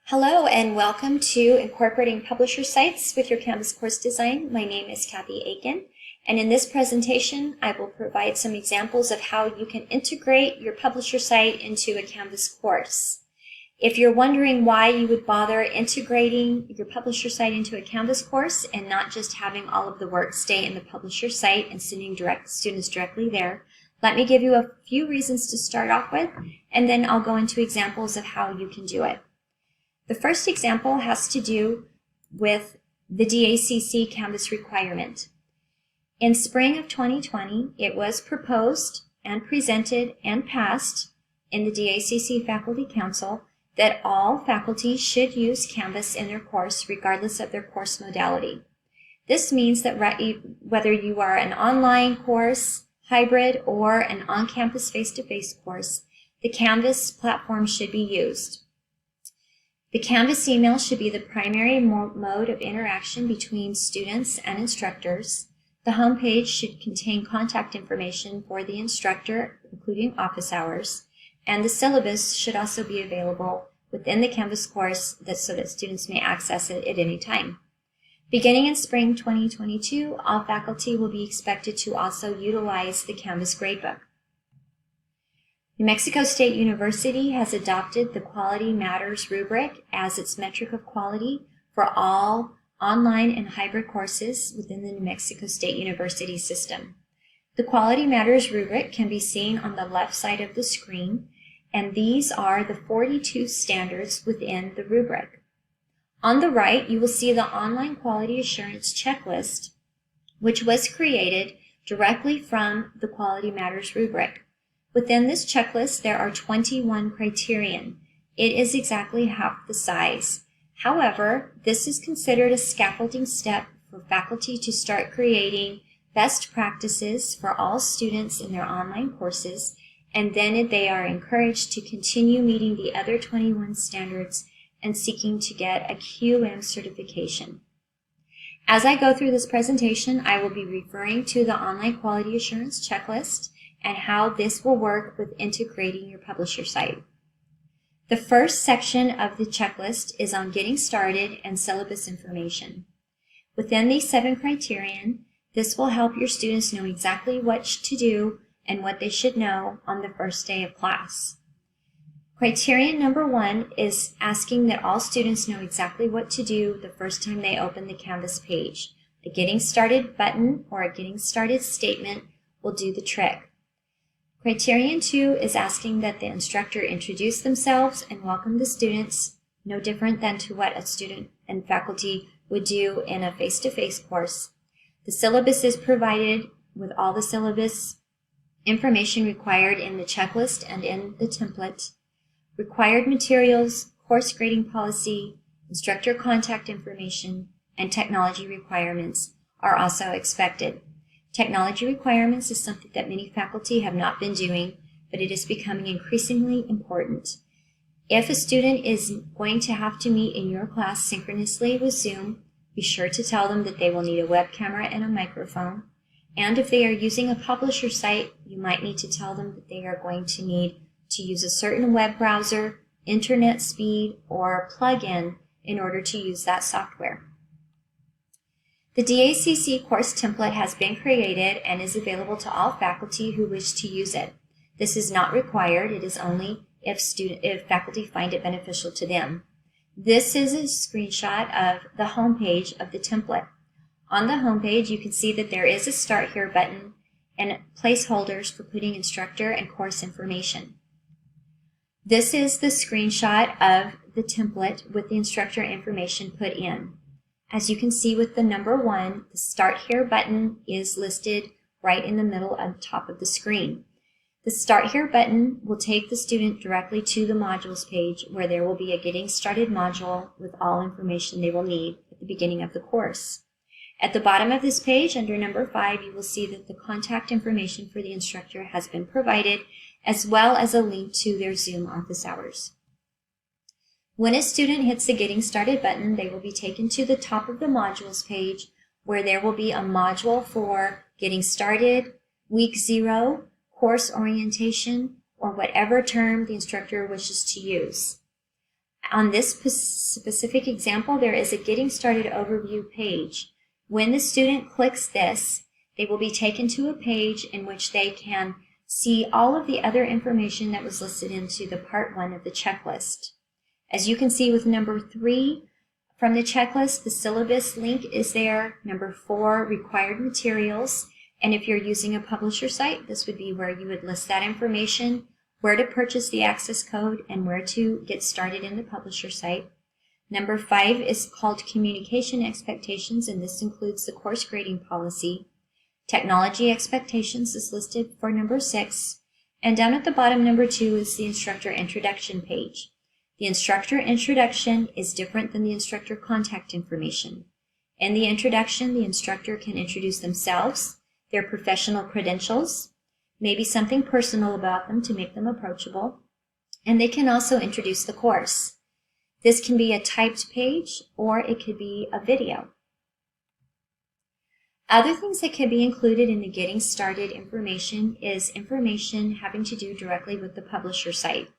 Hello and welcome to Incorporating Publisher Sites with your Canvas course design. My name is Kathy Aiken, and in this presentation I will provide some examples of how you can integrate your publisher site into a Canvas course. If you're wondering why you would bother integrating your publisher site into a Canvas course and not just having all of the work stay in the publisher site and sending students directly there, let me give you a few reasons to start off with, and then I'll go into examples of how you can do it. The first example has to do with the DACC Canvas requirement. In spring of 2020, it was proposed and presented and passed in the DACC Faculty Council that all faculty should use Canvas in their course regardless of their course modality. This means that whether you are an online course, hybrid, or an on-campus face-to-face course, the Canvas platform should be used. The Canvas email should be the primary mode of interaction between students and instructors. The home page should contain contact information for the instructor, including office hours, and the syllabus should also be available within the Canvas course so that students may access it at any time. Beginning in spring 2022, all faculty will be expected to also utilize the Canvas gradebook. New Mexico State University has adopted the Quality Matters rubric as its metric of quality for all online and hybrid courses within the New Mexico State University system. The Quality Matters rubric can be seen on the left side of the screen, and these are the 42 standards within the rubric. On the right, you will see the Online Quality Assurance Checklist, which was created directly from the Quality Matters rubric. Within this checklist, there are 21 criterion. It is exactly half the size. However, this is considered a scaffolding step for faculty to start creating best practices for all students in their online courses, and then they are encouraged to continue meeting the other 21 standards and seeking to get a QM certification. As I go through this presentation, I will be referring to the Online Quality Assurance Checklist and how this will work with integrating your publisher site. The first section of the checklist is on getting started and syllabus information. Within these 7 criterion, this will help your students know exactly what to do and what they should know on the first day of class. Criterion number 1 is asking that all students know exactly what to do the first time they open the Canvas page. The Getting Started button or a Getting Started statement will do the trick. Criterion 2 is asking that the instructor introduce themselves and welcome the students, no different than to what a student and faculty would do in a face-to-face course. The syllabus is provided with all the syllabus information required in the checklist and in the template. Required materials, course grading policy, instructor contact information, and technology requirements are also expected. Technology requirements is something that many faculty have not been doing, but it is becoming increasingly important. If a student is going to have to meet in your class synchronously with Zoom, be sure to tell them that they will need a web camera and a microphone. And if they are using a publisher site, you might need to tell them that they are going to need to use a certain web browser, internet speed, or plugin in order to use that software. The DACC course template has been created and is available to all faculty who wish to use it. This is not required. It is only if faculty find it beneficial to them. This is a screenshot of the home page of the template. On the home page, you can see that there is a Start Here button and placeholders for putting instructor and course information. This is the screenshot of the template with the instructor information put in. As you can see with the number 1, the Start Here button is listed right in the middle on top of the screen. The Start Here button will take the student directly to the modules page where there will be a Getting Started module with all information they will need at the beginning of the course. At the bottom of this page, under number 5, you will see that the contact information for the instructor has been provided, as well as a link to their Zoom office hours. When a student hits the Getting Started button, they will be taken to the top of the modules page where there will be a module for Getting Started, Week 0, Course Orientation, or whatever term the instructor wishes to use. On this specific example, there is a Getting Started Overview page. When the student clicks this, they will be taken to a page in which they can see all of the other information that was listed into the Part 1 of the checklist. As you can see with number 3 from the checklist, the syllabus link is there. Number 4, required materials. And if you're using a publisher site, this would be where you would list that information, where to purchase the access code, and where to get started in the publisher site. Number 5 is called Communication Expectations, and this includes the course grading policy. Technology Expectations is listed for number 6. And down at the bottom, number 2 is the Instructor Introduction page. The Instructor Introduction is different than the Instructor Contact Information. In the introduction, the instructor can introduce themselves, their professional credentials, maybe something personal about them to make them approachable, and they can also introduce the course. This can be a typed page or it could be a video. Other things that can be included in the Getting Started information is information having to do directly with the publisher site.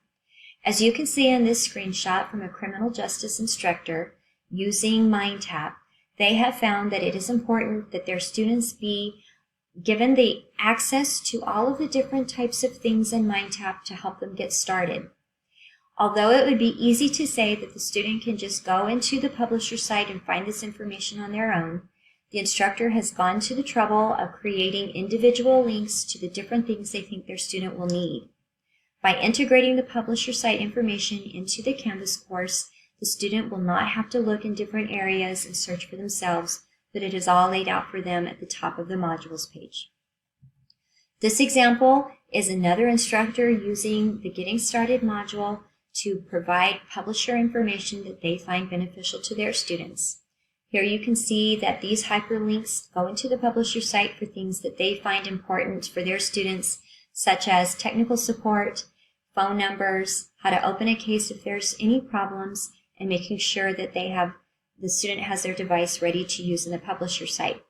As you can see in this screenshot from a criminal justice instructor using MindTap, they have found that it is important that their students be given the access to all of the different types of things in MindTap to help them get started. Although it would be easy to say that the student can just go into the publisher site and find this information on their own, the instructor has gone to the trouble of creating individual links to the different things they think their student will need. By integrating the publisher site information into the Canvas course, the student will not have to look in different areas and search for themselves, but it is all laid out for them at the top of the modules page. This example is another instructor using the Getting Started module to provide publisher information that they find beneficial to their students. Here you can see that these hyperlinks go into the publisher site for things that they find important for their students, such as technical support, phone numbers, how to open a case if there's any problems, and making sure that the student has their device ready to use in the publisher site.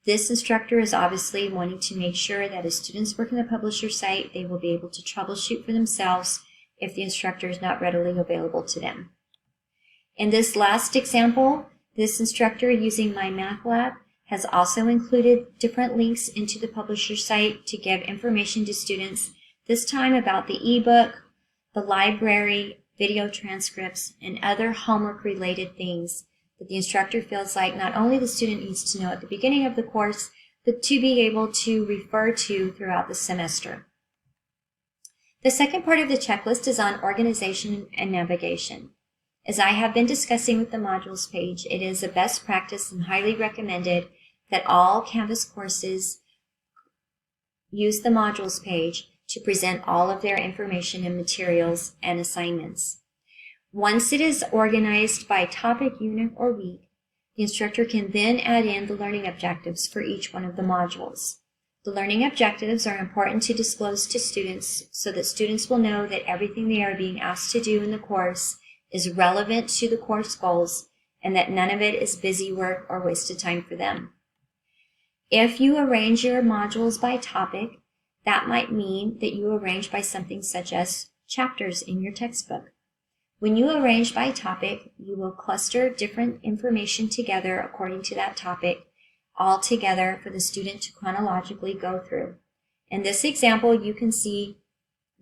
This instructor is obviously wanting to make sure that as students work in the publisher site, they will be able to troubleshoot for themselves if the instructor is not readily available to them. In this last example, this instructor using MyMathLab has also included different links into the publisher site to give information to students, this time about the ebook, the library, video transcripts, and other homework-related things that the instructor feels like not only the student needs to know at the beginning of the course, but to be able to refer to throughout the semester. The second part of the checklist is on organization and navigation. As I have been discussing with the modules page, it is a best practice and highly recommended that all Canvas courses use the modules page to present all of their information and materials and assignments. Once it is organized by topic, unit, or week, the instructor can then add in the learning objectives for each one of the modules. The learning objectives are important to disclose to students so that students will know that everything they are being asked to do in the course is relevant to the course goals and that none of it is busy work or wasted time for them. If you arrange your modules by topic, that might mean that you arrange by something such as chapters in your textbook. When you arrange by topic, you will cluster different information together according to that topic, all together for the student to chronologically go through. In this example, you can see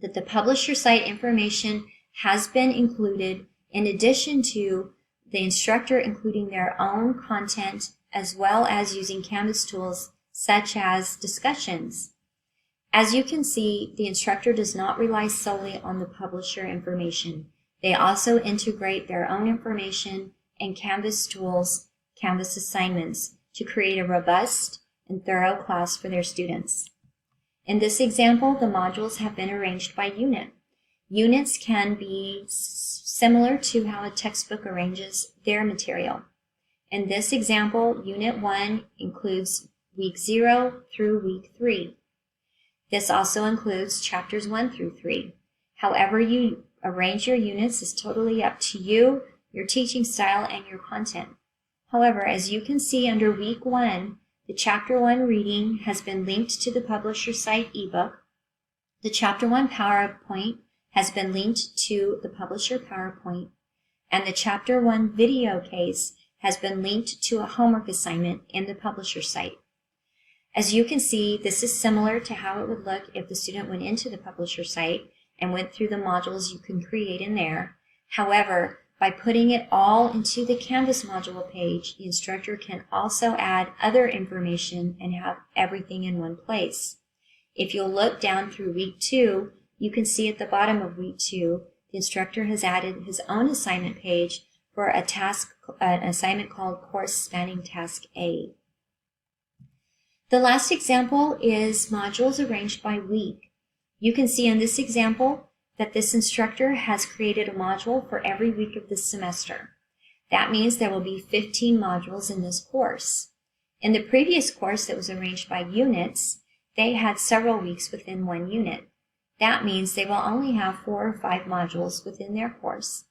that the publisher site information has been included in addition to the instructor including their own content as well as using Canvas tools such as discussions. As you can see, the instructor does not rely solely on the publisher information. They also integrate their own information and Canvas tools, Canvas assignments, to create a robust and thorough class for their students. In this example, the modules have been arranged by unit. Units can be similar to how a textbook arranges their material. In this example, Unit 1 includes Week 0 through Week 3. This also includes Chapters 1 through 3. However you arrange your units is totally up to you, your teaching style, and your content. However, as you can see under Week 1, the Chapter 1 reading has been linked to the publisher site ebook. The Chapter 1 PowerPoint has been linked to the publisher PowerPoint. and the Chapter 1 video case has been linked to a homework assignment in the publisher site. As you can see, this is similar to how it would look if the student went into the publisher site and went through the modules you can create in there. However, by putting it all into the Canvas module page, the instructor can also add other information and have everything in one place. If you'll look down through week 2, you can see at the bottom of week 2, the instructor has added his own assignment page for an assignment called Course Spanning Task A. The last example is modules arranged by week. You can see in this example that this instructor has created a module for every week of this semester. That means there will be 15 modules in this course. In the previous course that was arranged by units, they had several weeks within one unit. That means they will only have 4 or 5 modules within their course.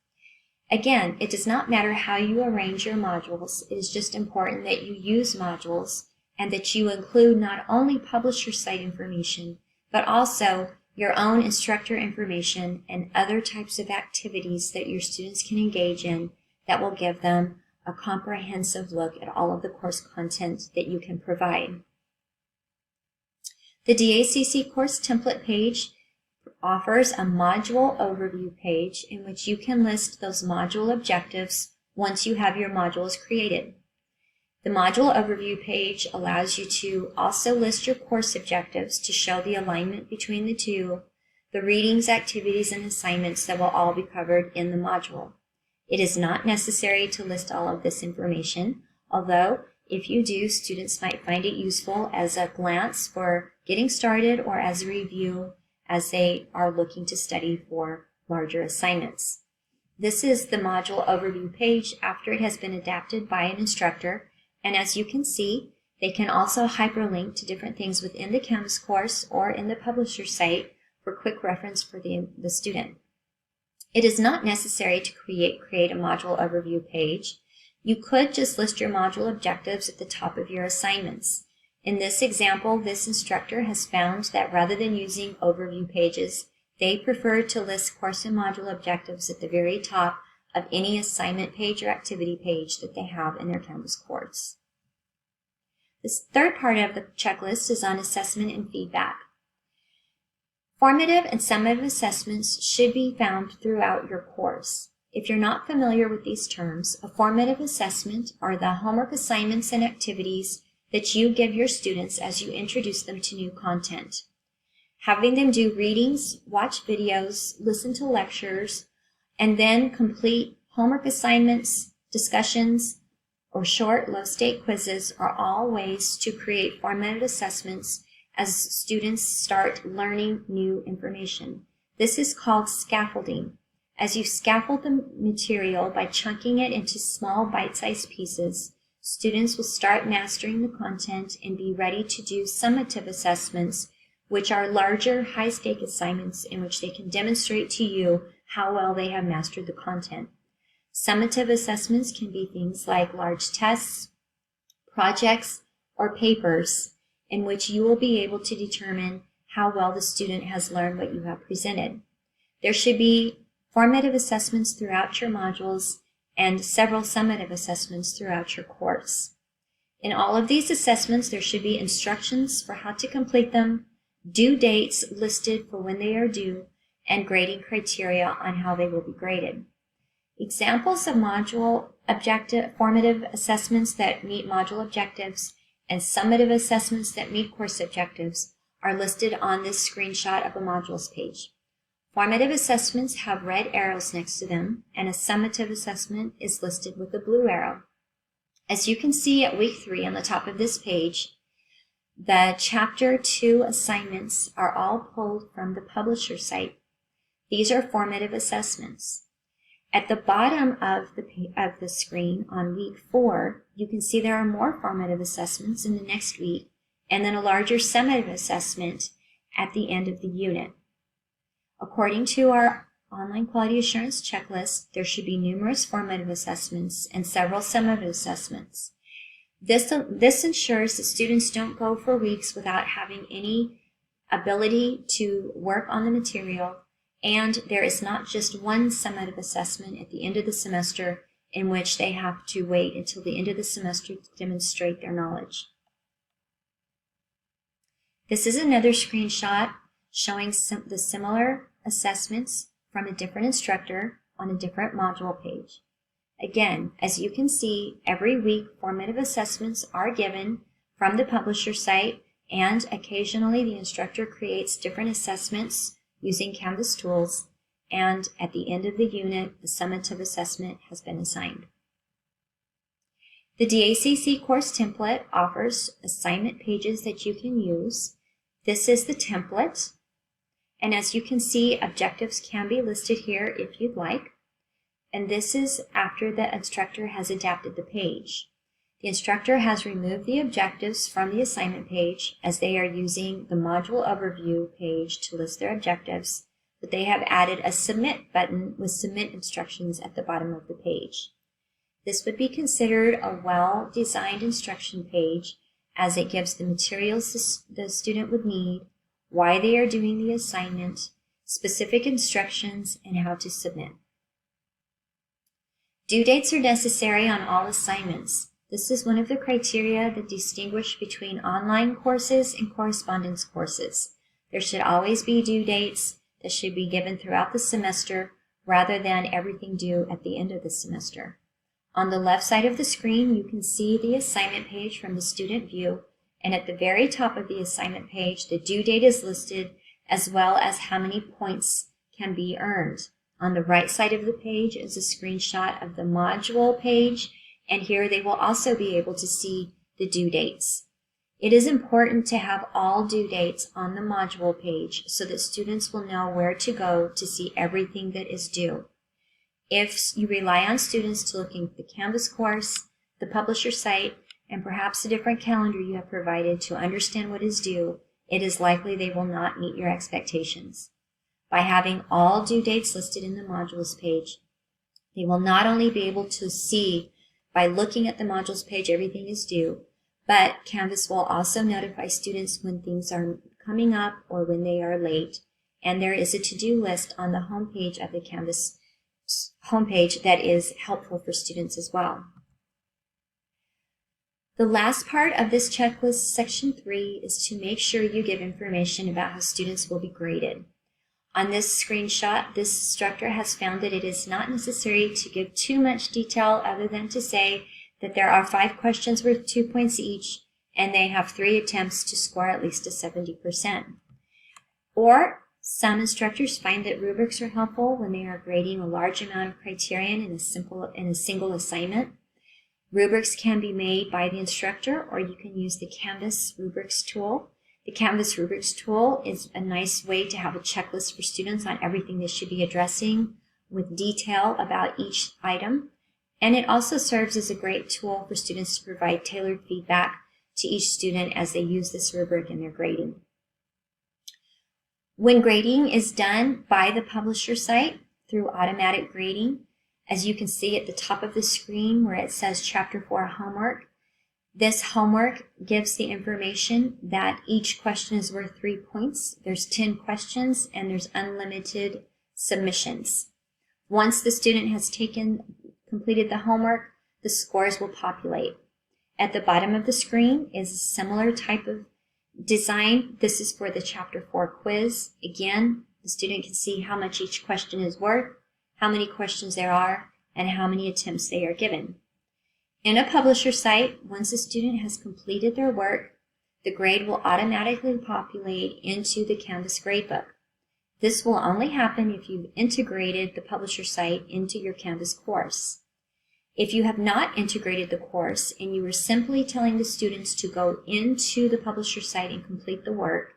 Again, it does not matter how you arrange your modules. It is just important that you use modules and that you include not only publisher site information, but also your own instructor information and other types of activities that your students can engage in that will give them a comprehensive look at all of the course content that you can provide. The DACC course template page offers a module overview page in which you can list those module objectives once you have your modules created. The module overview page allows you to also list your course objectives to show the alignment between the two, the readings, activities, and assignments that will all be covered in the module. It is not necessary to list all of this information, although if you do, students might find it useful as a glance for getting started or as a review as they are looking to study for larger assignments. This is the module overview page after it has been adapted by an instructor. And as you can see, they can also hyperlink to different things within the Canvas course or in the publisher site for quick reference for the student. It is not necessary to create a module overview page. You could just list your module objectives at the top of your assignments. In this example, this instructor has found that rather than using overview pages, they prefer to list course and module objectives at the very top of any assignment page or activity page that they have in their Canvas course. This third part of the checklist is on assessment and feedback. Formative and summative assessments should be found throughout your course. If you're not familiar with these terms, a formative assessment are the homework assignments and activities that you give your students as you introduce them to new content. Having them do readings, watch videos, listen to lectures, and then complete homework assignments, discussions, or short low-stake quizzes are all ways to create formative assessments as students start learning new information. This is called scaffolding. As you scaffold the material by chunking it into small bite-sized pieces, students will start mastering the content and be ready to do summative assessments, which are larger, high-stake assignments in which they can demonstrate to you how well they have mastered the content. Summative assessments can be things like large tests, projects, or papers in which you will be able to determine how well the student has learned what you have presented. There should be formative assessments throughout your modules and several summative assessments throughout your course. In all of these assessments, there should be instructions for how to complete them, due dates listed for when they are due, and grading criteria on how they will be graded. Examples of formative assessments that meet module objectives and summative assessments that meet course objectives are listed on this screenshot of a modules page. Formative assessments have red arrows next to them, and a summative assessment is listed with a blue arrow. As you can see at week 3 on the top of this page, the Chapter 2 assignments are all pulled from the publisher site. These are formative assessments. At the bottom of the screen on week 4, you can see there are more formative assessments in the next week, and then a larger summative assessment at the end of the unit. According to our online quality assurance checklist, there should be numerous formative assessments and several summative assessments. This ensures that students don't go for weeks without having any ability to work on the material And there is not just one summative assessment at the end of the semester in which they have to wait until the end of the semester to demonstrate their knowledge. This is another screenshot showing the similar assessments from a different instructor on a different module page. Again, as you can see, every week formative assessments are given from the publisher site, and occasionally the instructor creates different assessments using Canvas tools, and at the end of the unit, the summative assessment has been assigned. The DACC course template offers assignment pages that you can use. This is the template, and as you can see, objectives can be listed here if you'd like. And this is after the instructor has adapted the page. The instructor has removed the objectives from the assignment page as they are using the module overview page to list their objectives, but they have added a submit button with submit instructions at the bottom of the page. This would be considered a well-designed instruction page as it gives the materials the student would need, why they are doing the assignment, specific instructions, and how to submit. Due dates are necessary on all assignments. This is one of the criteria that distinguish between online courses and correspondence courses. There should always be due dates that should be given throughout the semester rather than everything due at the end of the semester. On the left side of the screen, you can see the assignment page from the student view, and at the very top of the assignment page, the due date is listed as well as how many points can be earned. On the right side of the page is a screenshot of the module page, and here they will also be able to see the due dates. It is important to have all due dates on the module page so that students will know where to go to see everything that is due. If you rely on students to look at the Canvas course, the publisher site, and perhaps a different calendar you have provided to understand what is due, it is likely they will not meet your expectations. By having all due dates listed in the modules page, they will not only be able to see by looking at the modules page everything is due, but Canvas will also notify students when things are coming up or when they are late, and there is a to-do list on the homepage of the Canvas homepage that is helpful for students as well. The last part of this checklist, section 3, is to make sure you give information about how students will be graded. On this screenshot, this instructor has found that it is not necessary to give too much detail other than to say that there are 5 questions worth 2 points each, and they have 3 attempts to score at least a 70%. Or some instructors find that rubrics are helpful when they are grading a large amount of criterion in a single assignment. Rubrics can be made by the instructor, or you can use the Canvas rubrics tool. The Canvas rubrics tool is a nice way to have a checklist for students on everything they should be addressing with detail about each item. And it also serves as a great tool for students to provide tailored feedback to each student as they use this rubric in their grading. When grading is done by the publisher site through automatic grading, as you can see at the top of the screen where it says Chapter 4 Homework, this homework gives the information that each question is worth 3 points. There's 10 questions and there's unlimited submissions. Once the student has completed the homework, the scores will populate. At the bottom of the screen is a similar type of design. This is for the Chapter 4 quiz. Again, the student can see how much each question is worth, how many questions there are, and how many attempts they are given. In a publisher site, once a student has completed their work, the grade will automatically populate into the Canvas gradebook. This will only happen if you've integrated the publisher site into your Canvas course. If you have not integrated the course and you are simply telling the students to go into the publisher site and complete the work,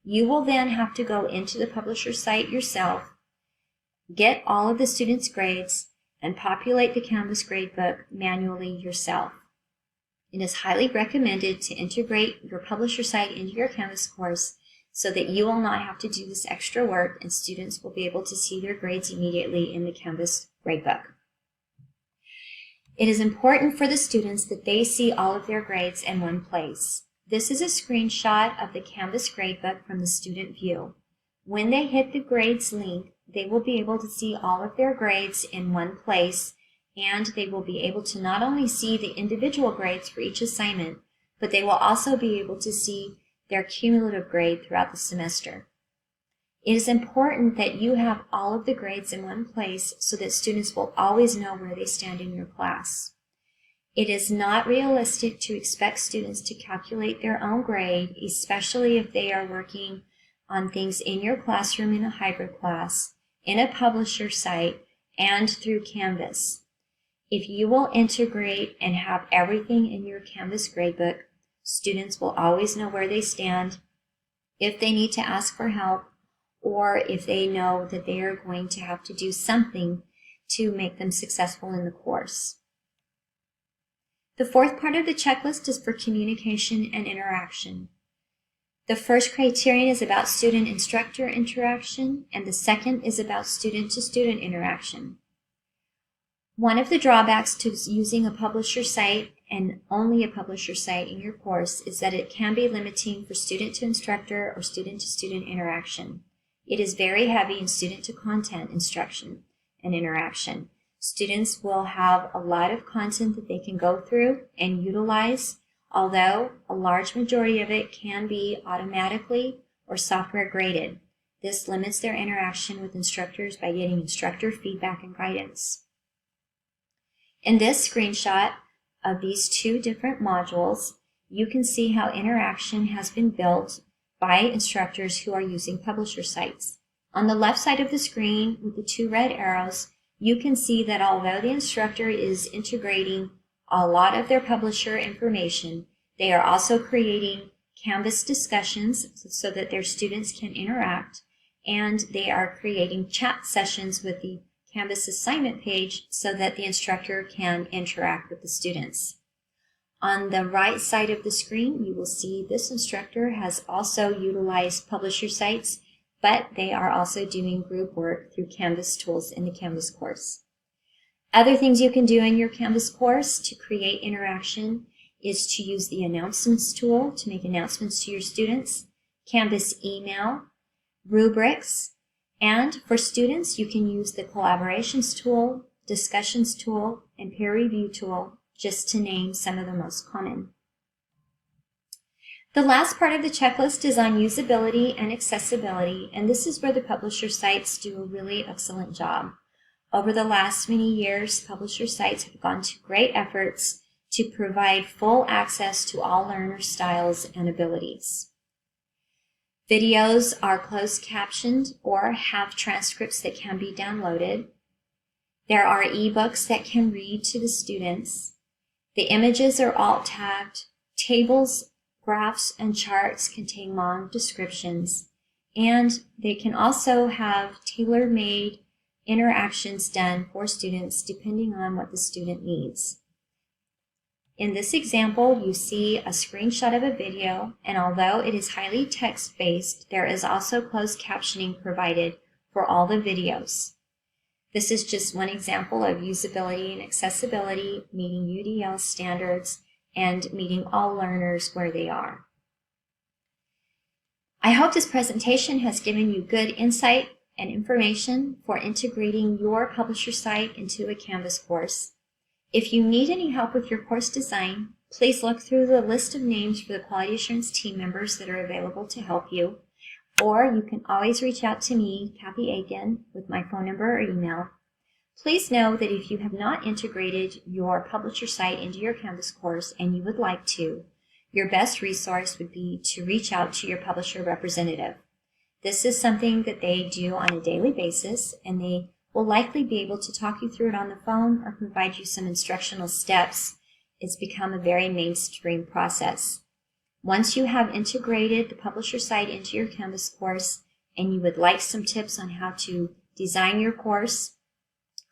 you will then have to go into the publisher site yourself, get all of the students' grades, and populate the Canvas gradebook manually yourself. It is highly recommended to integrate your publisher site into your Canvas course so that you will not have to do this extra work and students will be able to see their grades immediately in the Canvas gradebook. It is important for the students that they see all of their grades in one place. This is a screenshot of the Canvas gradebook from the student view. When they hit the grades link, they will be able to see all of their grades in one place, and they will be able to not only see the individual grades for each assignment, but they will also be able to see their cumulative grade throughout the semester. It is important that you have all of the grades in one place so that students will always know where they stand in your class. It is not realistic to expect students to calculate their own grade, especially if they are working on things in your classroom in a hybrid class, in a publisher site, and through Canvas. If you will integrate and have everything in your Canvas gradebook, students will always know where they stand, if they need to ask for help, or if they know that they are going to have to do something to make them successful in the course. The fourth part of the checklist is for communication and interaction. The first criterion is about student-instructor interaction, and the second is about student-to-student interaction. One of the drawbacks to using a publisher site, and only a publisher site in your course, is that it can be limiting for student-to-instructor or student-to-student interaction. It is very heavy in student-to-content instruction and interaction. Students will have a lot of content that they can go through and utilize, although a large majority of it can be automatically or software graded. This limits their interaction with instructors by getting instructor feedback and guidance. In this screenshot of these two different modules, you can see how interaction has been built by instructors who are using publisher sites. On the left side of the screen with the two red arrows, you can see that although the instructor is integrating a lot of their publisher information, they are also creating Canvas discussions so that their students can interact, and they are creating chat sessions with the Canvas assignment page so that the instructor can interact with the students. On the right side of the screen, you will see this instructor has also utilized publisher sites, but they are also doing group work through Canvas tools in the Canvas course. Other things you can do in your Canvas course to create interaction is to use the announcements tool to make announcements to your students, Canvas email, rubrics, and for students you can use the collaborations tool, discussions tool, and peer review tool, just to name some of the most common. The last part of the checklist is on usability and accessibility, and this is where the publisher sites do a really excellent job. Over the last many years, publisher sites have gone to great efforts to provide full access to all learner styles and abilities. Videos are closed captioned or have transcripts that can be downloaded. There are ebooks that can read to the students. The images are alt tagged. Tables, graphs, and charts contain long descriptions, and they can also have tailor-made interactions done for students depending on what the student needs. In this example, you see a screenshot of a video, and although it is highly text-based, there is also closed captioning provided for all the videos. This is just one example of usability and accessibility meeting UDL standards and meeting all learners where they are. I hope this presentation has given you good insight and information for integrating your publisher site into a Canvas course. If you need any help with your course design, please look through the list of names for the quality assurance team members that are available to help you, or you can always reach out to me, Kathy Aiken, with my phone number or email. Please know that if you have not integrated your publisher site into your Canvas course and you would like to, your best resource would be to reach out to your publisher representative. This is something that they do on a daily basis, and they will likely be able to talk you through it on the phone or provide you some instructional steps. It's become a very mainstream process. Once you have integrated the publisher site into your Canvas course and you would like some tips on how to design your course,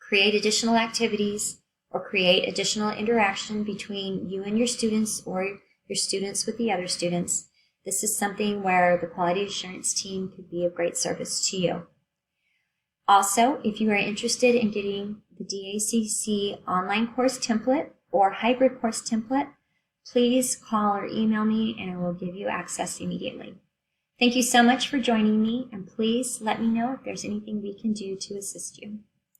create additional activities, or create additional interaction between you and your students or your students with the other students, this is something where the quality assurance team could be of great service to you. Also, if you are interested in getting the DACC online course template or hybrid course template, please call or email me and I will give you access immediately. Thank you so much for joining me, and please let me know if there's anything we can do to assist you.